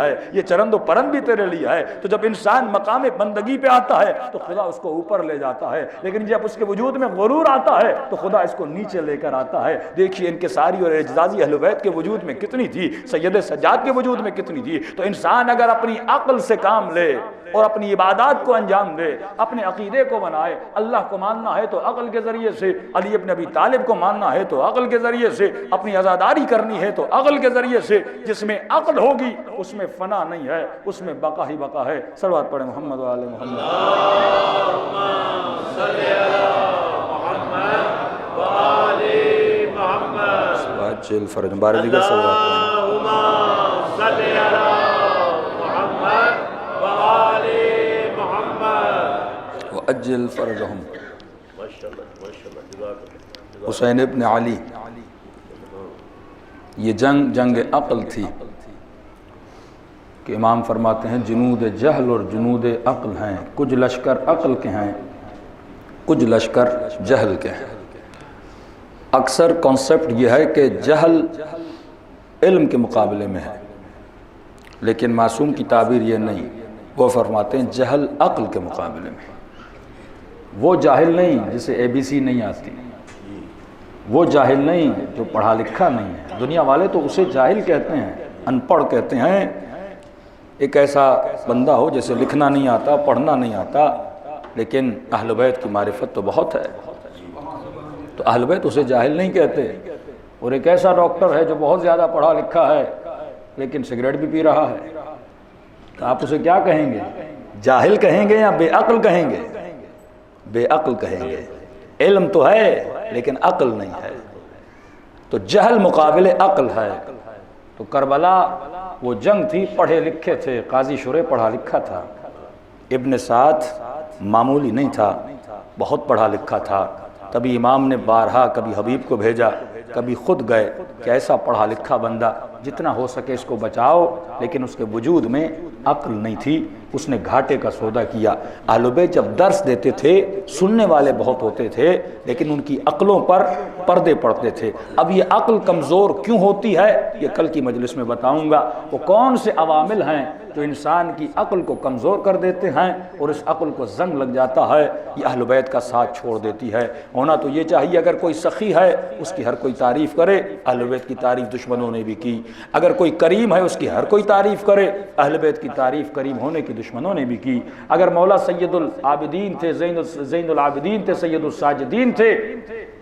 ہے، یہ چرند و پرند بھی تیرے لیے ہے۔ تو جب انسان مقام بندگی پہ آتا ہے تو خدا اس کو اوپر لے جاتا ہے، لیکن جب اس کے وجود میں غرور آتا ہے تو خدا اس کو نیچے لے کر آتا ہے۔ دیکھیے انکساری اور اعجازی اہل بیت کے وجود میں کتنی تھی، سید سجاد کے وجود میں کتنی تھی۔ تو انسان اگر اپنی عقل سے کام لے اور اپنی عبادات کو انجام دے، اپنے عقیدے کو بنائے، اللہ کو ماننا ہے تو عقل کے ذریعے سے، علی ابن ابی طالب کو ماننا ہے تو عقل کے ذریعے سے، اپنی عزاداری کرنی ہے تو عقل کے ذریعے سے۔ جس میں عقل ہوگی اس میں فنا نہیں ہے، اس میں بقا ہی بقا ہے۔ صلوات پڑھیں محمد و آل محمد۔ اللہم صلی علی محمد و آل محمد۔ عجل فرج بارے دیگر صلوات پڑھیں۔ اللہم صلی علی محمد و آل محمد۔ وعجل فرجہم۔ ماشاءاللہ ماشاءاللہ، جزاک اللہ۔ حسین ابن علی، یہ جنگ عقل تھی کہ امام فرماتے ہیں جنود جہل اور جنود عقل ہیں، کچھ لشکر عقل کے ہیں، کچھ لشکر جہل کے ہیں۔ اکثر کانسیپٹ یہ ہے کہ جہل علم کے مقابلے میں ہے، لیکن معصوم کی تعبیر یہ نہیں، وہ فرماتے ہیں جہل عقل کے مقابلے میں۔ وہ جاہل نہیں جسے اے بی سی نہیں آتی، وہ جاہل نہیں جو پڑھا لکھا نہیں ہے۔ دنیا والے تو اسے جاہل کہتے ہیں، ان پڑھ کہتے ہیں۔ ایک ایسا بندہ ہو جسے لکھنا نہیں آتا، پڑھنا نہیں آتا، لیکن اہل بیت کی معرفت تو بہت ہے، تو اہل بیت اسے جاہل نہیں کہتے۔ اور ایک ایسا ڈاکٹر ہے جو بہت زیادہ پڑھا لکھا ہے لیکن سگریٹ بھی پی رہا ہے، تو آپ اسے کیا کہیں گے؟ جاہل کہیں گے یا بے عقل کہیں گے؟ بے عقل کہیں گے۔ علم تو ہے لیکن عقل نہیں ہے، تو جہل مقابل عقل ہے۔ تو کربلا وہ جنگ تھی، پڑھے لکھے تھے، قاضی شرح پڑھا لکھا تھا، ابن سعد معمولی نہیں تھا، بہت پڑھا لکھا تھا۔ تبھی امام نے بارہا کبھی حبیب کو بھیجا، کبھی خود گئے کہ ایسا پڑھا لکھا بندہ جتنا ہو سکے اس کو بچاؤ، لیکن اس کے وجود میں عقل نہیں تھی۔ اس نے گھاٹے کا سودا کیا۔ اہل بیت جب درس دیتے تھے سننے والے بہت ہوتے تھے، لیکن ان کی عقلوں پر پردے پڑتے تھے۔ اب یہ عقل کمزور کیوں ہوتی ہے یہ کل کی مجلس میں بتاؤں گا۔ وہ کون سے عوامل ہیں جو انسان کی عقل کو کمزور کر دیتے ہیں اور اس عقل کو زنگ لگ جاتا ہے، یہ اہل بیت کا ساتھ چھوڑ دیتی ہے۔ ہونا تو یہ چاہیے اگر کوئی سخی ہے اس کی ہر کوئی تعریف کرے، اہل بیت کی تعریف دشمنوں نے بھی کی۔ اگر کوئی کریم ہے اس کی ہر کوئی تعریف کرے، اہل بیت کی تعریف کریم ہونے کی دشمنوں نے بھی کی۔ اگر مولا سید العابدین تھے، زین العابدین تھے، سید الساجدین تھے،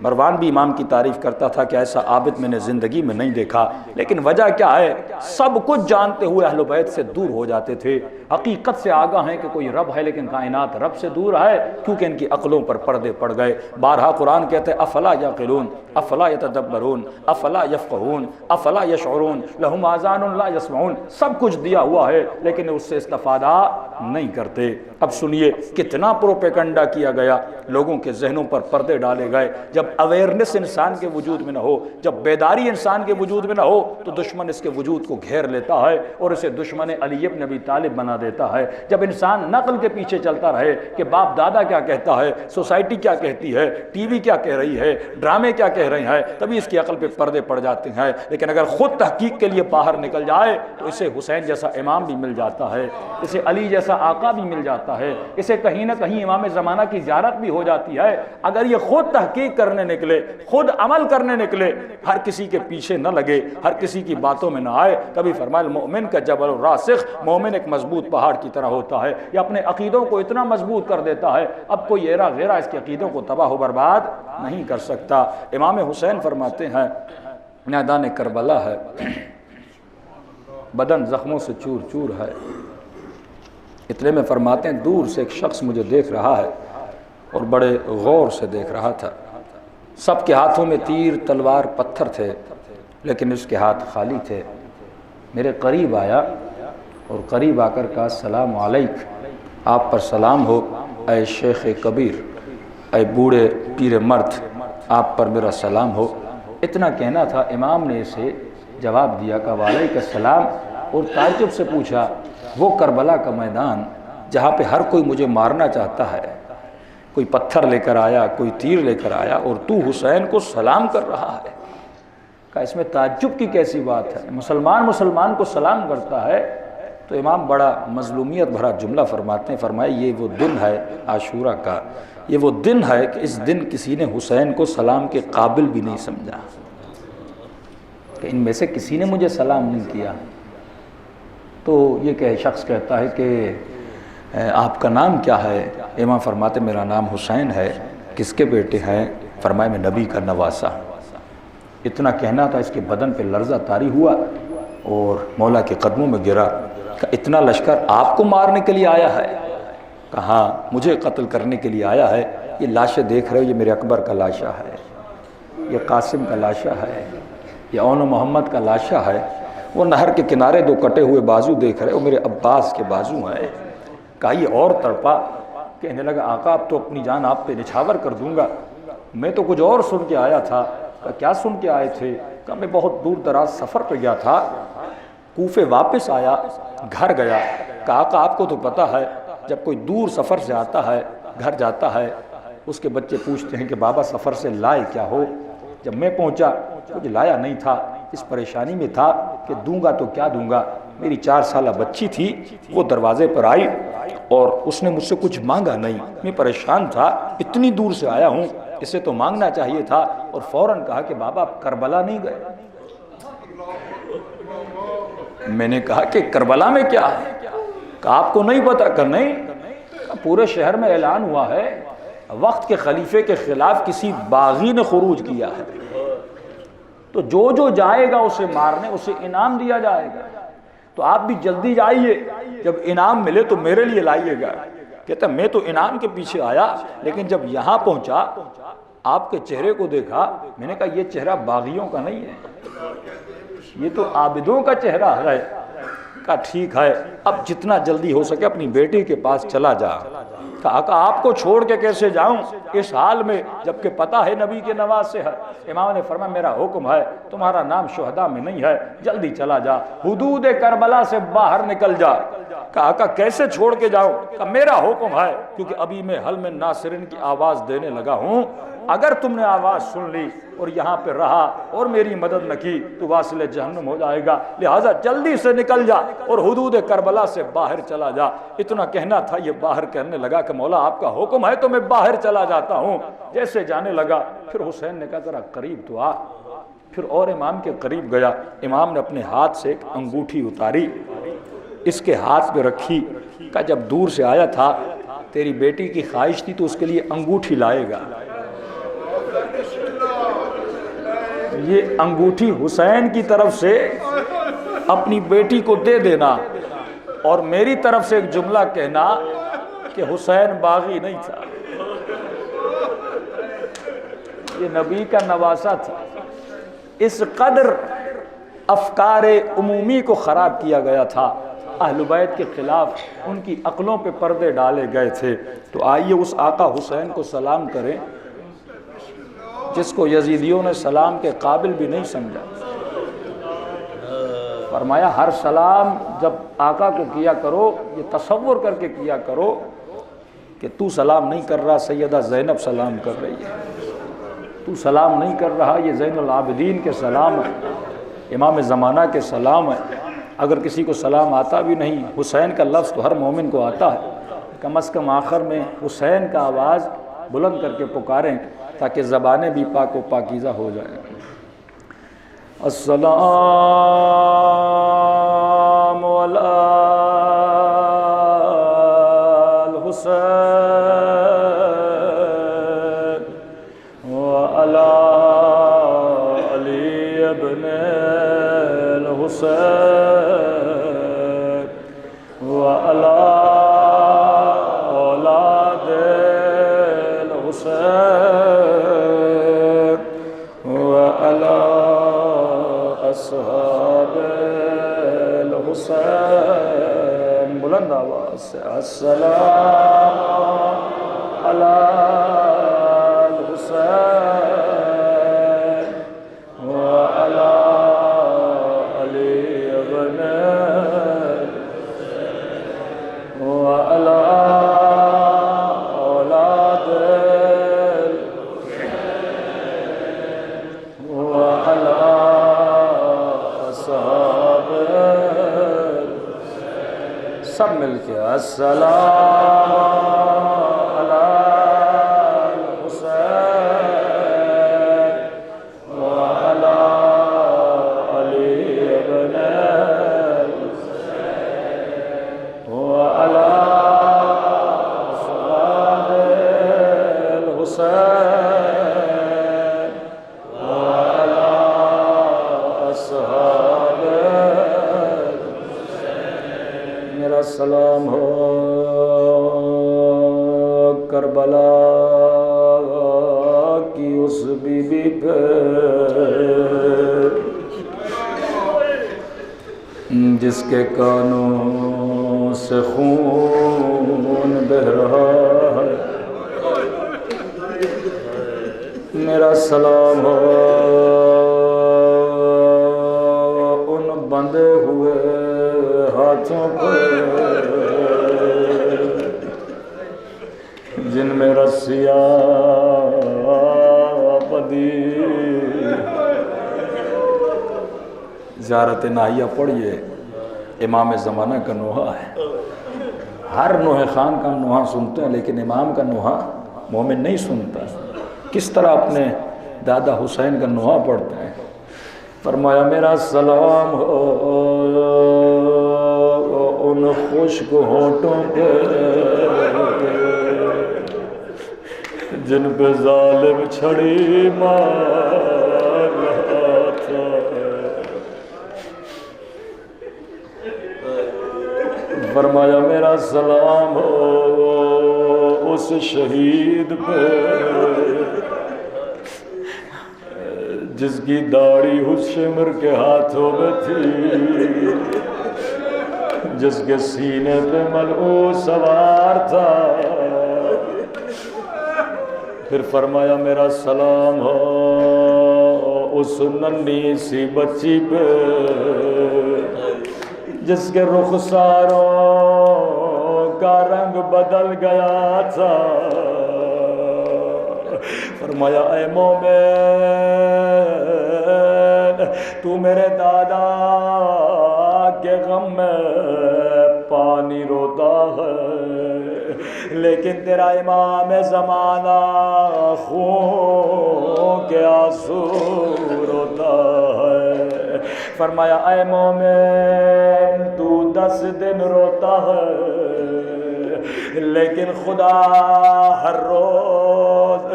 مروان بھی امام کی تعریف کرتا تھا کہ ایسا عابد میں نے زندگی میں نہیں دیکھا، لیکن وجہ کیا ہے؟ سب کچھ جانتے ہوئے اہل بیت سے دور ہو جاتے تھے۔ حقیقت سے آگاہ ہیں کہ کوئی رب ہے لیکن کائنات رب سے دور ہے، کیونکہ ان کی عقلوں پر پردے پڑ گئے۔ بارہا قرآن کہتے ہیں افلا یعقلون افلا یتدبرون افلا یفقہون افلا یشعرون لہم آذان لا یسمعون۔ سب کچھ دیا ہوا ہے لیکن اس سے استفادہ نہیں کرتے۔ اب سنیے کتنا پروپیگنڈا کیا گیا، لوگوں کے ذہنوں پر پردے ڈالے گئے۔ جب اویئرنس انسان کے وجود میں نہ ہو، جب بیداری انسان کے وجود میں نہ ہو، تو دشمن اس کے وجود کو گھیر لیتا ہے اور اسے دشمن علی ابن ابی طالب بنا دیتا ہے۔ جب انسان نقل کے پیچھے چلتا رہے کہ باپ دادا کیا کہتا ہے، سوسائٹی کیا کہتی ہے، ٹی وی کیا کہہ رہی ہے، ڈرامے کیا کہہ رہے ہیں، تبھی اس کی عقل پہ پردے پڑ جاتے ہیں۔ لیکن اگر خود تحقیق کے لیے باہر نکل جائے تو اسے حسین جیسا امام بھی مل جاتا ہے، اسے علی جیسا آقا بھی مل جاتا ہے، اسے کہیں نہ کہیں امام زمانہ کی زیارت بھی ہو جاتی ہے۔ اگر یہ خود تحقیق کرنے نکلے، خود عمل کرنے نکلے، ہر کسی کے پیچھے نہ لگے، ہر کسی کی باتوں میں نہ آئے، تبھی فرمایا مومن کا جبل الراسخ، مومن ایک مضبوط پہاڑ کی طرح ہوتا ہے، یہ اپنے عقیدوں کو اتنا مضبوط کر دیتا ہے اب کوئی ایرا غیرہ اس کے عقیدوں کو تباہ و برباد نہیں کر سکتا۔ امام حسین فرماتے ہیں میدان کربلا ہے، بدن زخموں سے چور چور ہے۔ اتنے میں فرماتے ہیں دور سے ایک شخص مجھے دیکھ رہا ہے اور بڑے غور سے دیکھ رہا تھا۔ سب کے ہاتھوں میں تیر تلوار پتھر تھے لیکن اس کے ہاتھ خالی تھے۔ میرے قریب آیا اور قریب آ کر کہا السلام علیک، آپ پر سلام ہو اے شیخ کبیر، اے بوڑھے پیر مرد، آپ پر میرا سلام ہو۔ اتنا کہنا تھا، امام نے اسے جواب دیا کہ وعلیکم السلام، اور تعجب سے پوچھا وہ کربلا کا میدان جہاں پہ ہر کوئی مجھے مارنا چاہتا ہے، کوئی پتھر لے کر آیا، کوئی تیر لے کر آیا، اور تو حسین کو سلام کر رہا ہے، کہ اس میں تعجب کی کیسی بات ہے؟ مسلمان کو سلام کرتا ہے تو امام بڑا مظلومیت بھرا جملہ فرماتے ہیں، فرمائے یہ وہ دن ہے عاشورہ کا، یہ وہ دن ہے کہ اس دن کسی نے حسین کو سلام کے قابل بھی نہیں سمجھا، کہ ان میں سے کسی نے مجھے سلام نہیں کیا۔ تو یہ کہ شخص کہتا ہے کہ آپ کا نام کیا ہے؟ امام فرماتے میرا نام حسین ہے۔ کس کے بیٹے ہیں؟ فرمائے میں نبی کا نواسا۔ اتنا کہنا تھا، اس کے بدن پہ لرزہ طاری ہوا اور مولا کے قدموں میں گرا کہ اتنا لشکر آپ کو مارنے کے لیے آیا ہے؟ کہا مجھے قتل کرنے کے لیے آیا ہے۔ یہ لاشیں دیکھ رہے ہو، یہ میرے اکبر کا لاشا ہے، یہ قاسم کا لاشا ہے، یہ اون محمد کا لاشا ہے۔ وہ نہر کے کنارے دو کٹے ہوئے بازو دیکھ رہے ہو، میرے عباس کے بازو ہیں۔ کہا یہ اور تڑپا، کہنے لگا آقا اب تو اپنی جان آپ پہ نچھاور کر دوں گا، میں تو کچھ اور سن کے آیا تھا۔ کہا کیا سن کے آئے تھے؟ کہا میں بہت دور دراز سفر پہ گیا تھا، کوفے واپس آیا، گھر گیا۔ کہا آقا آپ کو تو پتہ ہے جب کوئی دور سفر سے آتا ہے گھر جاتا ہے، اس کے بچے پوچھتے ہیں کہ بابا سفر سے لائے کیا ہو؟ جب میں پہنچا کچھ لایا نہیں تھا، اس پریشانی میں تھا کہ دوں گا تو کیا دوں گا۔ میری 4 سالہ بچی تھی، وہ دروازے پر آئی اور اس نے مجھ سے کچھ مانگا نہیں، میں پریشان تھا، اتنی دور سے آیا ہوں، اسے تو مانگنا چاہیے تھا۔ اور فوراً کہا کہ بابا آپ کربلا نہیں گئے؟ میں نے کہا کہ کربلا میں کیا ہے؟ کہا آپ کو نہیں پتا؟ کہ نہیں۔ پورے شہر میں اعلان ہوا ہے، وقت کے خلیفے کے خلاف کسی باغی نے خروج کیا ہے، تو جو جو جائے گا اسے مارنے اسے انعام دیا جائے گا، تو آپ بھی جلدی جائیے، جب انعام ملے تو میرے لیے لائیے گا۔ کہتا میں تو انعام کے پیچھے آیا، لیکن جب یہاں پہنچا آپ کے چہرے کو دیکھا، میں نے کہا یہ چہرہ باغیوں کا نہیں ہے، یہ تو عابدوں کا چہرہ ہے۔ کہا ٹھیک ہے، اب جتنا جلدی ہو سکے اپنی بیٹی کے پاس چلا جا۔ کہا آقا آپ کو چھوڑ کے کیسے جاؤں اس حال میں، جبکہ پتہ ہے نبی کے نواز سے ہے۔ امام نے فرمایا میرا حکم ہے، تمہارا نام شہداء میں نہیں ہے، جلدی چلا جا، حدود کربلا سے باہر نکل جا۔ کہا آقا کیسے چھوڑ کے جاؤں؟ کہا میرا حکم ہے، کیونکہ ابھی میں حل میں ناصرین کی آواز دینے لگا ہوں، اگر تم نے آواز سن لی اور یہاں پہ رہا اور میری مدد نہ کی تو واصل جہنم ہو جائے گا، لہٰذا جلدی سے نکل جا اور حدود کربلا سے باہر چلا جا۔ اتنا کہنا تھا، یہ باہر کہنے لگا کہ مولا آپ کا حکم ہے تو میں باہر چلا جاتا ہوں۔ جیسے جانے لگا پھر حسین نے کہا ذرا قریب تو آ، پھر اور امام کے قریب گیا۔ امام نے اپنے ہاتھ سے ایک انگوٹھی اتاری، اس کے ہاتھ پہ رکھی، کہا جب دور سے آیا تھا تیری بیٹی کی خواہش تھی تو اس کے لیے انگوٹھی لائے گا۔ یہ انگوٹھی حسین کی طرف سے اپنی بیٹی کو دے دینا اور میری طرف سے ایک جملہ کہنا کہ حسین باغی نہیں تھا، یہ نبی کا نواسا تھا۔ اس قدر افکار عمومی کو خراب کیا گیا تھا، اہل بیت کے خلاف ان کی عقلوں پہ پردے ڈالے گئے تھے۔ تو آئیے اس آقا حسین کو سلام کریں جس کو یزیدیوں نے سلام کے قابل بھی نہیں سمجھا۔ فرمایا ہر سلام جب آقا کو کیا کرو یہ تصور کر کے کیا کرو کہ تو سلام نہیں کر رہا، سیدہ زینب سلام کر رہی ہے، تو سلام نہیں کر رہا، یہ زین العابدین کے سلام ہے، امام زمانہ کے سلام ہے۔ اگر کسی کو سلام آتا بھی نہیں، حسین کا لفظ تو ہر مومن کو آتا ہے، کم از کم آخر میں حسین کا آواز بلند کر کے پکاریں تاکہ زبانیں بھی پاک و پاکیزہ ہو جائیں۔ السلام علی الحسین وعلی علی ابن الحسین وعلی اولاد الحسین وعلی اصحاب الحسین۔ بلند آواز سے السلام علی الحسین وعلی علی ابن وعلی اولاد وعلی اصحاب سب مل کے السلام علی الحسین وعلی علی ابن الحسین وعلی اصحاب الحسین وعلی اصحاب میرا سلام ہو کربلا کی اس بی بی پہ جس کے کانوں سے خون بہ رہا ہے میرا سلام ہو ان بندھے ہوئے ہاتھوں پہ جن میں رسیاں بدی زیارت ناہیہ پڑھیے امام زمانہ کا نوحہ ہے ہر نوحہ خان کا نوحہ سنتے ہیں لیکن امام کا نوحہ مومن نہیں سنتا کس طرح اپنے دادا حسین کا نوحہ پڑھتے ہیں فرمایا میرا سلام ہو ان خشک ہونٹوں پہ جن پہ ظالم چھڑی مار رہا تھا فرمایا میرا سلام ہو اس شہید پہ جس کی داڑھی اس شمر کے ہاتھوں میں تھی جس کے سینے پہ ملعون سوار تھا پھر فرمایا میرا سلام ہو اس ننھی سی بچی پہ جس کے رخساروں کا رنگ بدل گیا تھا فرمایا اے مومن تو میرے دادا کے غم میں پانی روتا ہے لیکن تیرا امام زمانہ خون کے آنسو روتا ہے فرمایا اے مومن تو 10 دن روتا ہے لیکن خدا ہر روز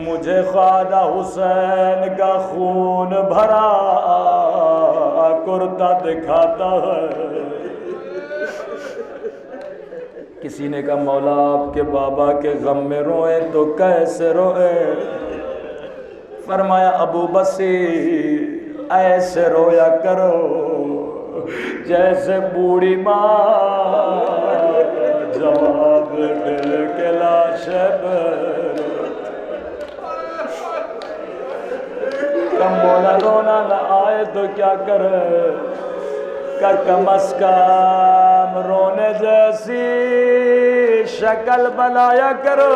مجھے خواجہ حسین کا خون بھرا کرتا دکھاتا ہے کسی نے کہا مولا آپ کے بابا کے غم میں روئے تو کیسے روئے فرمایا ابو بصیر ایسے رویا کرو جیسے بوڑھی ماں جواب دے کے لاش پر کم مولا رونا نہ آئے تو کیا کرے کم از کم رونے جیسی شکل بنایا کرو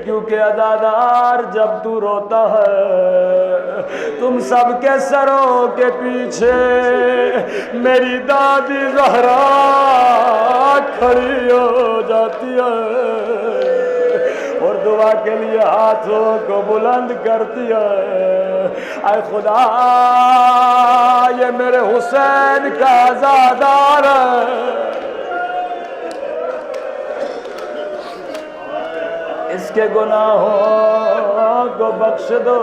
کیونکہ عزادار جب تو روتا ہے تم سب کے سروں کے پیچھے میری دادی زہرا کھڑی ہو جاتی ہے اور دعا کے لیے ہاتھوں کو بلند کرتی ہے اے خدا یہ میرے حسین کا عزادار ہے اس کے گناہوں کو بخش دو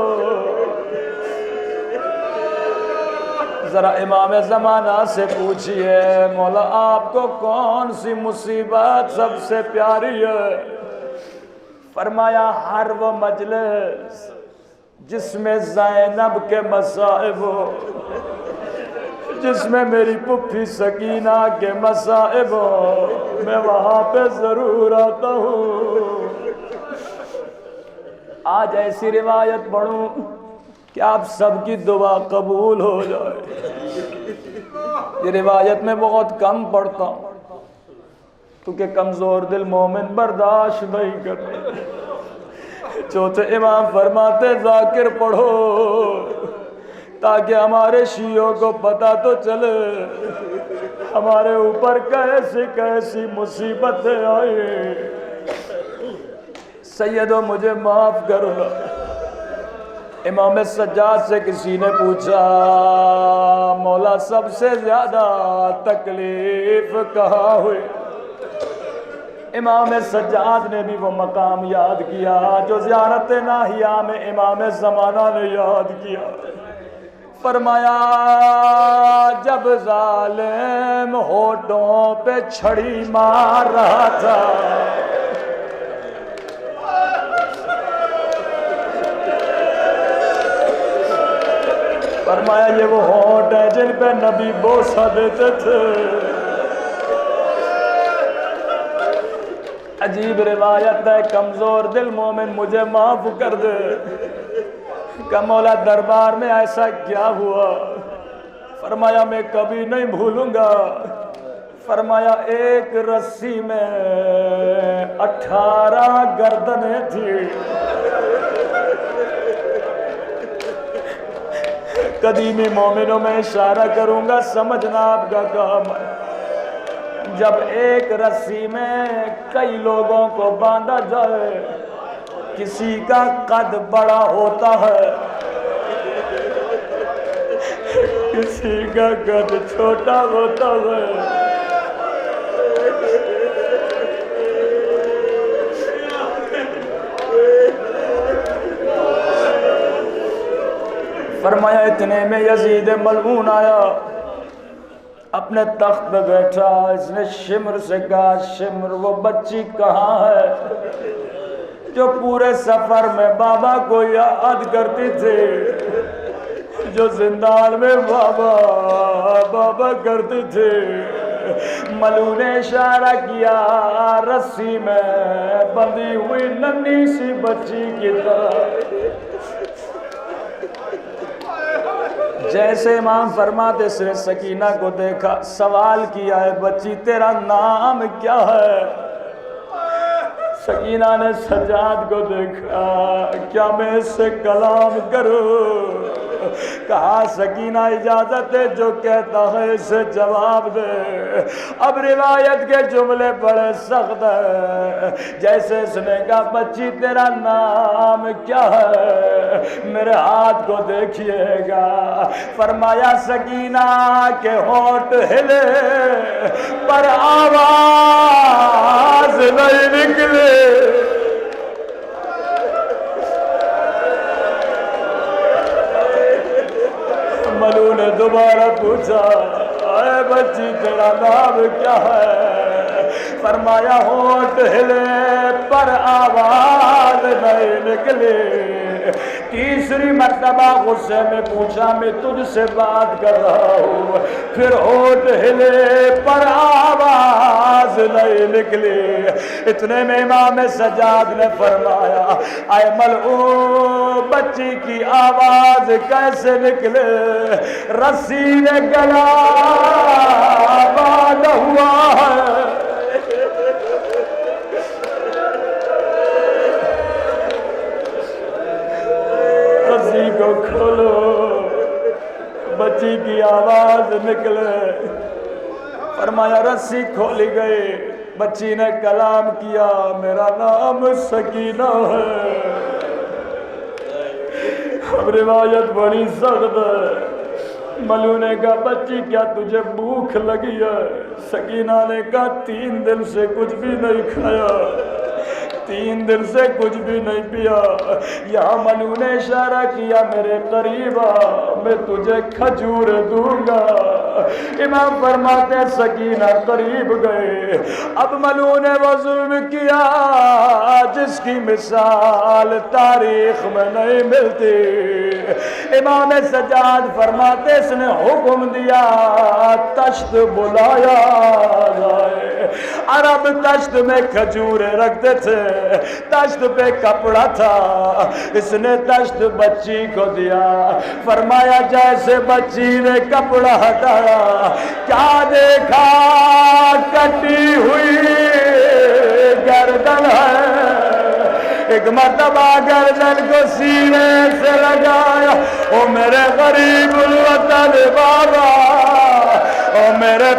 ذرا امام زمانہ سے پوچھئے مولا آپ کو کون سی مصیبت سب سے پیاری ہے فرمایا ہر وہ مجلس جس میں زینب کے مصائب ہو جس میں میری پھپھی سکینہ کے مصائب ہو میں وہاں پہ ضرور آتا ہوں آج ایسی روایت پڑھوں کہ آپ سب کی دعا قبول ہو جائے یہ روایت میں بہت کم پڑھتا ہوں کیونکہ کمزور دل مومن برداشت نہیں کرتے چوتھے امام فرماتے ذاکر پڑھو تاکہ ہمارے شیعوں کو پتہ تو چلے ہمارے اوپر کیسی کیسی مصیبتیں آئی۔ سیدو مجھے معاف کرو۔ امام سجاد سے کسی نے پوچھا مولا سب سے زیادہ تکلیف کہاں ہوئی؟ امام سجاد نے بھی وہ مقام یاد کیا جو زیارت ناہیہ میں امام زمانہ نے یاد کیا۔ فرمایا جب ظالم ہونٹوں پہ چھڑی مار رہا تھا، فرمایا یہ وہ ہونٹ ہے جن پہ نبی بوسہ دیتے تھے۔ عجیب روایت ہے، کمزور دل مومن مجھے معاف کر دے کہ مولا دربار میں ایسا کیا ہوا؟ فرمایا میں کبھی نہیں بھولوں گا۔ فرمایا ایک رسی میں 18 گردنیں تھی۔ قدیمی مومنوں میں اشارہ کروں گا، سمجھنا آپ کا کام ہے۔ جب ایک رسی میں کئی لوگوں کو باندھا جائے، کسی کا قد بڑا ہوتا ہے، کسی کا قد چھوٹا ہوتا ہے۔ فرمایا اتنے میں یزید ملعون آیا، اپنے تخت پہ بیٹھا۔ اس نے شمر سے کہا شمر وہ بچی کہاں ہے جو پورے سفر میں بابا کو یاد کرتی تھی، جو زندان میں بابا بابا کرتی تھی؟ ملعون نے اشارہ کیا رسی میں بندھی ہوئی ننھی سی بچی کی طرح۔ جیسے امام فرماتے اس نے سکینہ کو دیکھا، سوال کیا ہے بچی تیرا نام کیا ہے؟ سکینہ نے سجاد کو دیکھا، کیا میں اس سے کلام کروں؟ کہا سکینہ اجازت ہے، جو کہتا ہے اسے جواب دے۔ اب روایت کے جملے بڑے سخت ہیں، جیسے اس نے کہا بچی تیرا نام کیا ہے؟ میرے ہاتھ کو دیکھیے گا۔ فرمایا سکینہ کے ہونٹ ہلے پر آواز نہیں نکلے۔ ملعون نے دوبارہ پوچھا اے بچی تیرا نام کیا ہے؟ فرمایا ہونٹ ہلے پر آواز نہیں نکلی۔ تیسری مرتبہ غصے میں پوچھا میں تجھ سے بات کر رہا ہوں، پھر ہونٹ ہلے پر آواز نہیں نکلی۔ اتنے میں امام سجاد نے فرمایا اے ملعون بچی کی آواز کیسے نکلے؟ رسی نے گلا باندھا ہوا ہے۔ رسی کو کھولو، بچی کی آواز نکلے۔ فرمایا رسی کھولی گئی، بچی نے کلام کیا میرا نام سکینہ ہے۔ اب روایت بڑی سخت ہے۔ ملعون نے کہا بچی کیا تجھے بھوک لگی ہے؟ سکینہ نے کہا 3 دن سے کچھ بھی نہیں کھایا، 3 دن سے کچھ بھی نہیں پیا۔ یہاں ملعون نے اشارہ کیا میرے قریب آ، میں تجھے کھجور دوں گا۔ امام فرماتے ہیں سکینہ قریب گئے۔ اب ملعون نے وہ ظلم کیا جس کی مثال تاریخ میں نہیں ملتی۔ امام سجاد فرماتے اس نے حکم دیا تشت بلایا جائے۔ عرب تشت میں کھجوریں رکھتے تھے، تشت پہ کپڑا تھا، اس نے تشت بچی کو دیا۔ فرمایا جیسے بچی نے کپڑا ہٹایا کیا دیکھا؟ کٹی ہوئی گردن ہے، ایک مرتبہ گردن کو سینے سے لگایا، او میرے غریب الوطن بابا، او میرے